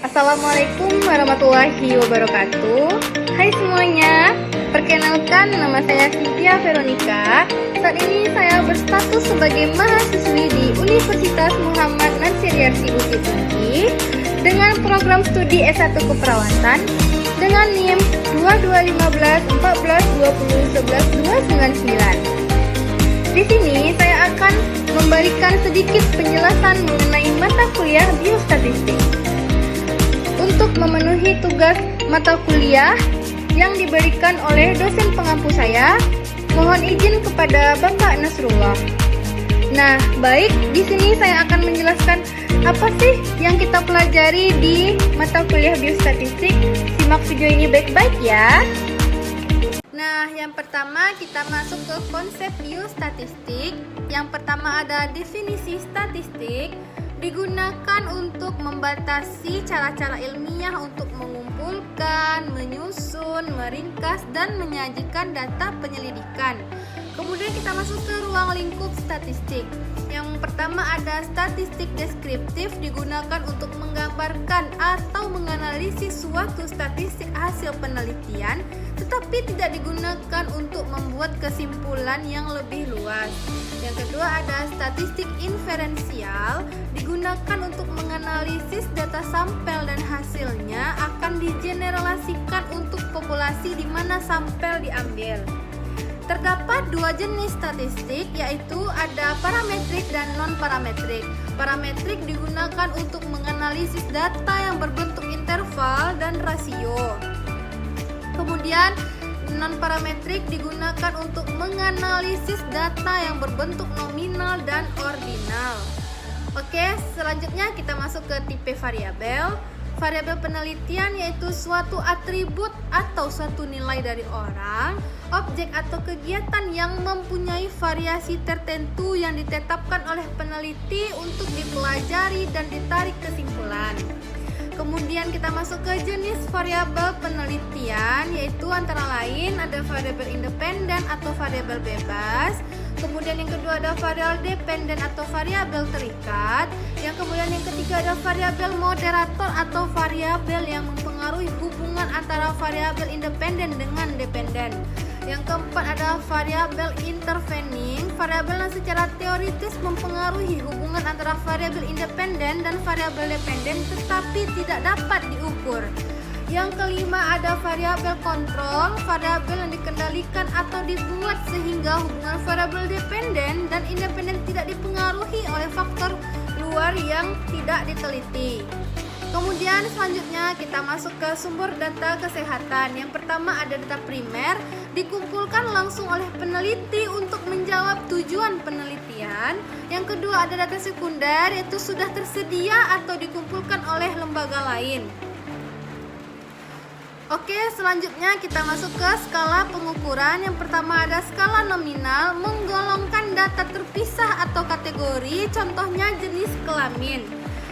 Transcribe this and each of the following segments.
Assalamualaikum warahmatullahi wabarakatuh. Hai semuanya, perkenalkan nama saya Cynthia Veronica. Saat ini saya berstatus sebagai mahasiswi di Universitas Muhammad Nansiriarsi Bukit Tinggi dengan program studi S1 Keperawatan dengan NIM 2215 14 20 11 299. Di sini saya akan memberikan sedikit penjelasan mengenai mata kuliah biostatistik. Untuk memenuhi tugas mata kuliah yang diberikan oleh dosen pengampu saya, mohon izin kepada Bapak Nasrullah. Nah, baik, di sini saya akan menjelaskan apa sih yang kita pelajari di mata kuliah biostatistik. Simak video ini baik-baik ya. Nah, yang pertama kita masuk ke konsep biostatistik. Yang pertama ada definisi statistik. Digunakan untuk membatasi cara-cara ilmiah untuk mengumpulkan, menyusun, meringkas, dan menyajikan data penyelidikan. Kemudian kita masuk ke ruang lingkup statistik. Yang pertama ada statistik deskriptif, digunakan untuk menggambarkan atau menganalisis suatu statistik hasil penelitian, tetapi tidak digunakan untuk membuat kesimpulan yang lebih luas. Yang kedua ada statistik inferensial, digunakan untuk menganalisis data sampel dan hasilnya akan digeneralisasikan untuk populasi di mana sampel diambil. Terdapat dua jenis statistik, yaitu ada parametrik dan non-parametrik. Parametrik digunakan untuk menganalisis data yang berbentuk interval dan rasio. Kemudian non-parametrik digunakan untuk menganalisis data yang berbentuk nominal dan ordinal. Oke, selanjutnya kita masuk ke tipe variabel. Variabel penelitian yaitu suatu atribut atau suatu nilai dari orang, objek atau kegiatan yang mempunyai variasi tertentu yang ditetapkan oleh peneliti untuk dipelajari dan ditarik kesimpulan. Kemudian kita masuk ke jenis variabel penelitian, yaitu antara lain ada variabel independen atau variabel bebas. Kemudian yang kedua ada variabel dependen atau variabel terikat. Yang kemudian yang ketiga ada variabel moderator atau variabel yang mempengaruhi hubungan antara variabel independen dengan dependen. Yang keempat ada variabel intervening, variabel yang secara teoritis mempengaruhi hubungan antara variabel independen dan variabel dependen tetapi tidak dapat diukur. Yang kelima ada variabel kontrol, variabel yang dikendalikan atau dibuat sehingga hubungan variabel dependen dan independen tidak dipengaruhi oleh faktor luar yang tidak diteliti. Kemudian selanjutnya kita masuk ke sumber data kesehatan. Yang pertama ada data primer, dikumpulkan langsung oleh peneliti untuk menjawab tujuan penelitian. Yang kedua ada data sekunder, yaitu sudah tersedia atau dikumpulkan oleh lembaga lain. Oke, selanjutnya kita masuk ke skala pengukuran. Yang pertama ada skala nominal, menggolongkan data terpisah atau kategori, contohnya jenis kelamin.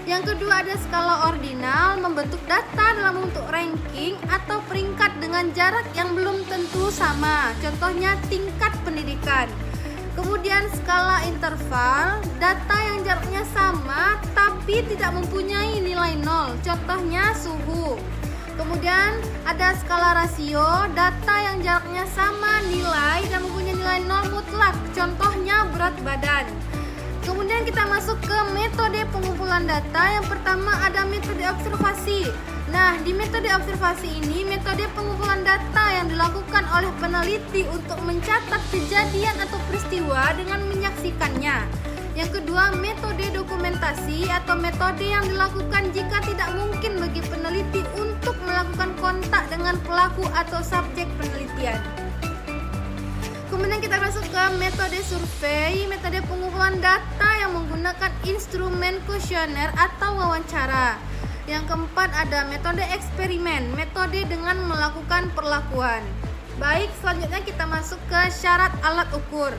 Yang kedua ada skala ordinal, membentuk data dalam bentuk ranking atau peringkat dengan jarak yang belum tentu sama, contohnya tingkat pendidikan. Kemudian skala interval, data yang jaraknya sama tapi tidak mempunyai nilai nol, contohnya suhu. Kemudian ada skala rasio, data yang jaraknya sama nilai dan mempunyai nilai nol mutlak, contohnya berat badan. Kemudian kita masuk ke metode pengumpulan data. Yang pertama ada metode observasi. Nah, di metode observasi ini metode pengumpulan data yang dilakukan oleh peneliti untuk mencatat kejadian atau peristiwa dengan menyaksikannya. Yang kedua, metode dokumentasi atau metode yang dilakukan jika tidak mungkin bagi peneliti untuk melakukan kontak dengan pelaku atau subjek penelitian. Kemudian kita masuk ke metode survei, metode pengumpulan data yang menggunakan instrumen kuesioner atau wawancara. Yang keempat ada metode eksperimen, metode dengan melakukan perlakuan. Baik, selanjutnya kita masuk ke syarat alat ukur.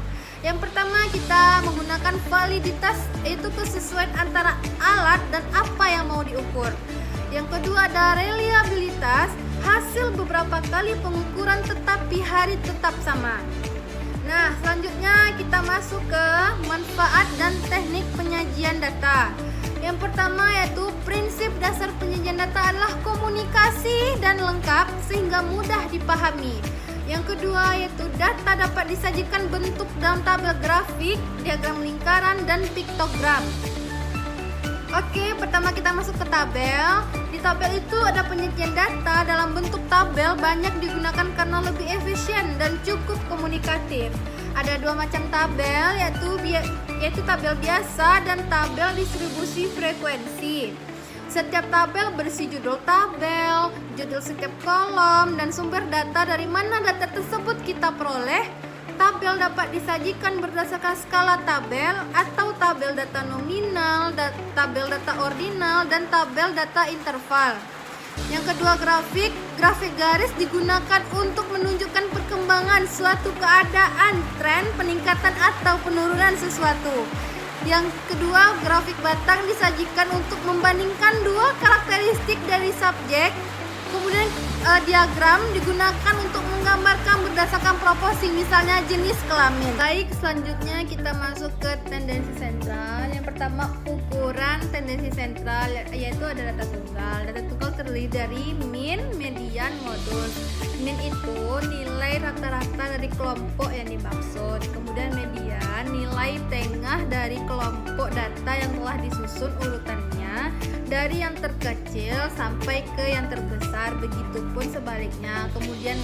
Yang pertama kita menggunakan validitas, yaitu kesesuaian antara alat dan apa yang mau diukur. Yang kedua ada reliabilitas, hasil beberapa kali pengukuran tetapi hari tetap sama. Nah, selanjutnya kita masuk ke manfaat dan teknik penyajian data. Yang pertama yaitu prinsip dasar penyajian data adalah komunikasi dan lengkap sehingga mudah dipahami. Yang kedua yaitu data dapat disajikan bentuk dalam tabel grafik, diagram lingkaran, dan piktogram. Oke, pertama kita masuk ke tabel. Di tabel itu ada penyajian data dalam bentuk tabel banyak digunakan karena lebih efisien dan cukup komunikatif. Ada dua macam tabel yaitu tabel biasa dan tabel distribusi frekuensi. Setiap tabel berisi judul tabel, judul setiap kolom, dan sumber data dari mana data tersebut kita peroleh. Tabel dapat disajikan berdasarkan skala tabel atau tabel data nominal, tabel data ordinal, dan tabel data interval. Yang kedua grafik garis digunakan untuk menunjukkan perkembangan suatu keadaan, tren, peningkatan atau penurunan sesuatu. Yang kedua grafik batang disajikan untuk membandingkan dua karakteristik dari subjek. Kemudian diagram digunakan untuk menggambarkan berdasarkan proporsi, misalnya jenis kelamin. Baik, selanjutnya kita masuk ke tendensi sentral. Yang pertama ukuran tendensi sentral, yaitu ada data tunggal. Data tunggal terdiri dari min, median, modus. Min itu nilai rata-rata dari kelompok yang dimaksud. Kemudian median nilai tengah dari kelompok data yang telah disusun urutannya dari yang terkecil sampai ke yang terbesar, begitupun sebaliknya. Kemudian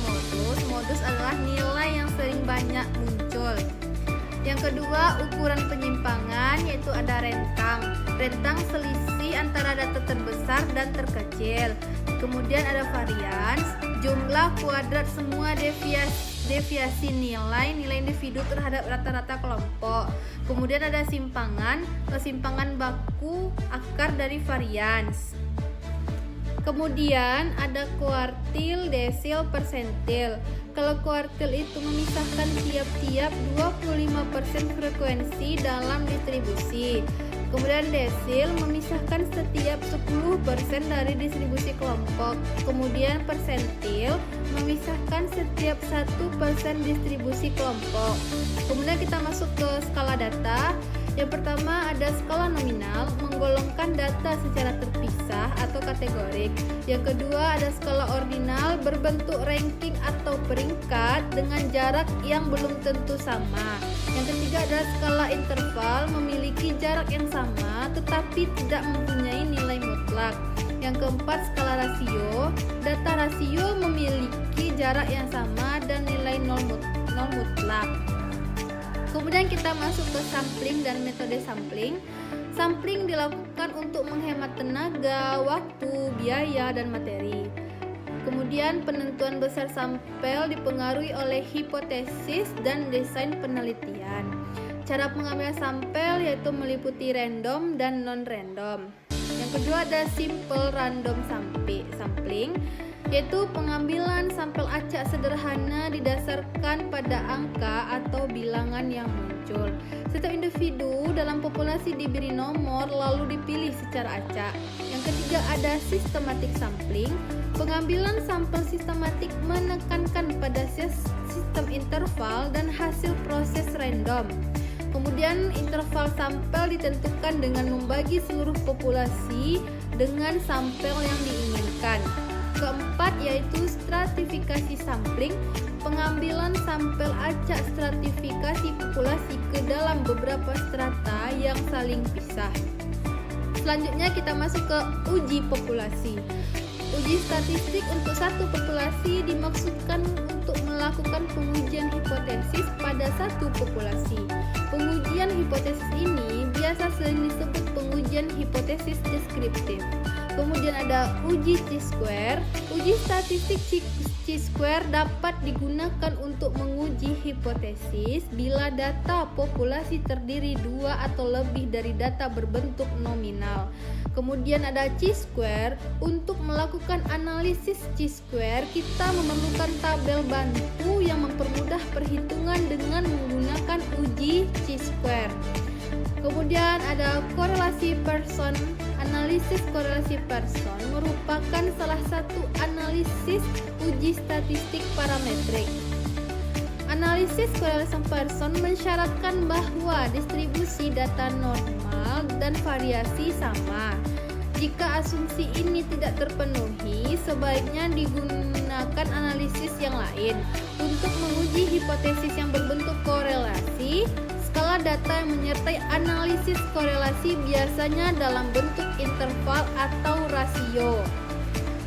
modus adalah nilai yang sering banyak muncul. Yang kedua ukuran penyimpangan, yaitu ada rentang selisih antara data terbesar dan terkecil. Kemudian ada varians, jumlah kuadrat semua deviasi nilai individu terhadap rata-rata kelompok. Kemudian ada kesimpangan baku akar dari varians. Kemudian ada kuartil, desil, persentil. Kalau kuartil itu memisahkan tiap-tiap 25% frekuensi dalam distribusi. Kemudian desil memisahkan setiap 10% dari distribusi kelompok. Kemudian persentil memisahkan setiap 1% distribusi kelompok. Kemudian kita masuk ke skala data. Yang pertama ada skala nominal, menggolongkan data secara terpisah atau kategorik. Yang kedua ada skala ordinal, berbentuk ranking atau peringkat dengan jarak yang belum tentu sama. Yang ketiga ada skala interval, memiliki jarak yang sama tetapi tidak mempunyai nilai mutlak. Yang keempat skala rasio, data rasio memiliki jarak yang sama dan nilai nol mutlak. Kemudian kita masuk ke sampling dan metode sampling. Sampling dilakukan untuk menghemat tenaga, waktu, biaya, dan materi. Kemudian penentuan besar sampel dipengaruhi oleh hipotesis dan desain penelitian. Cara pengambilan sampel yaitu meliputi random dan non-random. Yang kedua ada simple random sampling, yaitu pengambilan sampel acak sederhana didasarkan pada angka atau bilangan yang muncul. Setiap individu dalam populasi diberi nomor lalu dipilih secara acak. Yang ketiga ada systematic sampling. Pengambilan sampel sistematik menekankan pada sistem interval dan hasil proses random. Kemudian interval sampel ditentukan dengan membagi seluruh populasi dengan sampel yang diinginkan. Keempat yaitu stratifikasi sampling, pengambilan sampel acak stratifikasi populasi ke dalam beberapa strata yang saling pisah. Selanjutnya kita masuk ke uji populasi. Uji statistik untuk satu populasi dimaksudkan untuk melakukan pengujian hipotesis pada satu populasi. Pengujian hipotesis ini biasa sering disebut pengujian hipotesis deskriptif. Kemudian ada uji chi-square. Uji statistik chi-square dapat digunakan untuk menguji hipotesis bila data populasi terdiri dua atau lebih dari data berbentuk nominal. Kemudian ada chi-square. Untuk melakukan analisis chi-square, kita memerlukan tabel bantu yang mempermudah perhitungan dengan menggunakan uji chi-square. Kemudian ada korelasi Pearson. Analisis korelasi Pearson merupakan salah satu analisis uji statistik parametrik. Analisis korelasi Pearson mensyaratkan bahwa distribusi data normal dan variasi sama. Jika asumsi ini tidak terpenuhi, sebaiknya digunakan analisis yang lain untuk menguji hipotesis yang berbentuk korelasi. Skala data yang menyertai analisis korelasi biasanya dalam bentuk interval atau rasio.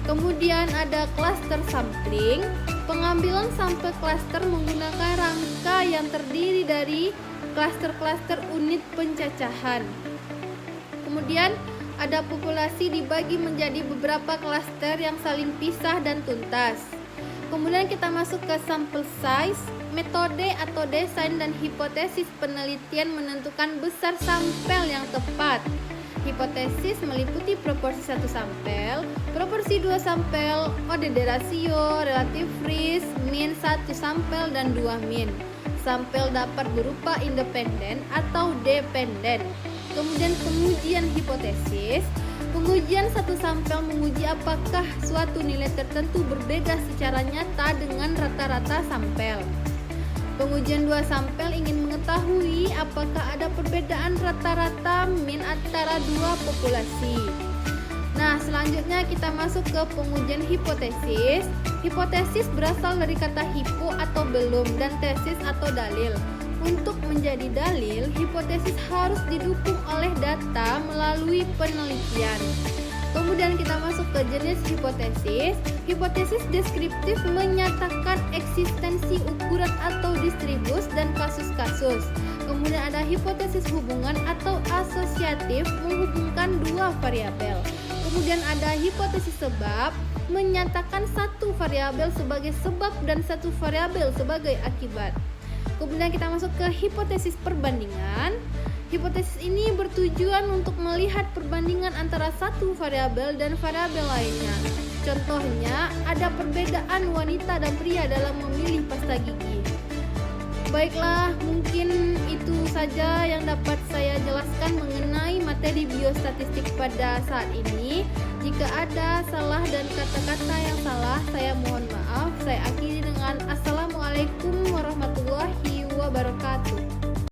Kemudian ada cluster sampling. Pengambilan sampel cluster menggunakan rangka yang terdiri dari cluster-cluster unit pencacahan. Kemudian ada populasi dibagi menjadi beberapa cluster yang saling pisah dan tuntas. Kemudian kita masuk ke sample size. Metode atau desain dan hipotesis penelitian menentukan besar sampel yang tepat. Hipotesis meliputi proporsi 1 sampel, proporsi 2 sampel, ODD rasio, relative risk, mean 1 sampel dan 2 mean. Sampel dapat berupa independen atau dependen. Kemudian pengujian hipotesis. Pengujian satu sampel menguji apakah suatu nilai tertentu berbeda secara nyata dengan rata-rata sampel. Pengujian 2 sampel ingin mengetahui apakah ada perbedaan rata-rata mean antara dua populasi. Nah, selanjutnya kita masuk ke pengujian hipotesis. Hipotesis berasal dari kata hipo atau belum dan tesis atau dalil. Untuk menjadi dalil, hipotesis harus didukung oleh data melalui penelitian. Kemudian kita masuk ke jenis hipotesis. Hipotesis deskriptif menyatakan eksistensi ukuran atau distribus dan kasus-kasus. Kemudian ada hipotesis hubungan atau asosiatif menghubungkan dua variabel. Kemudian ada hipotesis sebab menyatakan satu variabel sebagai sebab dan satu variabel sebagai akibat. Kemudian kita masuk ke hipotesis perbandingan. Hipotesis ini bertujuan untuk melihat perbandingan antara satu variabel dan variabel lainnya. Contohnya, ada perbedaan wanita dan pria dalam memilih pasta gigi. Baiklah, mungkin itu saja yang dapat saya jelaskan mengenai materi biostatistik pada saat ini. Jika ada salah dan kata-kata yang salah,